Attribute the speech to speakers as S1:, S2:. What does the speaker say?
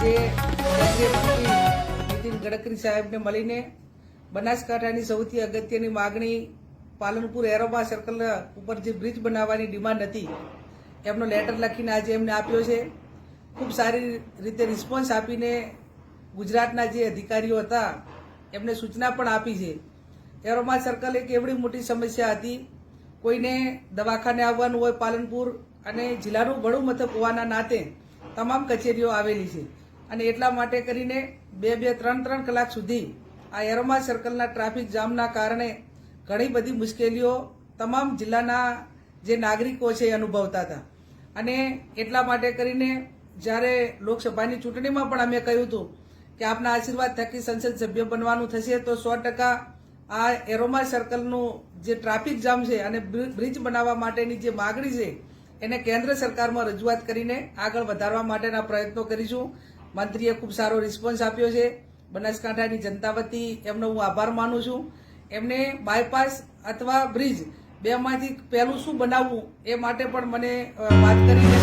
S1: આજે કેન્દ્રીય મંત્રી નીતિન ગડકરી સાહેબને મળીને બનાસકાંઠાની સૌથી અગત્યની માગણી પાલનપુર એરોમા સર્કલ ઉપર જે બ્રિજ બનાવવાની ડિમાન્ડ હતી એમનો લેટર લખીને આજે એમને આપ્યો છે. ખૂબ સારી રીતે રિસ્પોન્સ આપીને ગુજરાતના જે અધિકારીઓ હતા એમને સૂચના પણ આપી છે. એરોમા સર્કલ એક એવડી મોટી સમસ્યા હતી, કોઈને દવાખાને આવવાનું હોય પાલનપુર અને જિલ્લાનું વડું મથક હોવાના નાતે તમામ કચેરીઓ આવેલી છે અને એટલા માટે કરીને 2-3 કલાક સુધી આ એરોમા સર્કલના ટ્રાફિક જામના કારણે ઘણી બધી મુશ્કેલીઓ તમામ જિલ્લાના જે નાગરિકો છે એ અનુભવતા હતા. અને એટલા માટે કરીને જ્યારે લોકસભાની ચૂંટણીમાં પણ અમે કહ્યું હતું કે આપના આશીર્વાદ થકી સંસદ સભ્ય બનવાનું થશે તો 100% આ એરોમા સર્કલનું જે ટ્રાફિક જામ છે અને બ્રિજ બનાવવા માટેની જે માગણી છે એને કેન્દ્ર સરકારમાં રજૂઆત કરીને આગળ વધારવા માટેના પ્રયત્નો કરીશું. મંત્રીએ ખૂબ સારો રિસ્પોન્સ આપ્યો છે. બનાસકાંઠાની જનતા વતી એમનો હું આભાર માનું છું. એમને બાયપાસ અથવા બ્રિજ બેમાંથી પહેલું શું બનાવવું એ માટે પણ મને વાત કરીને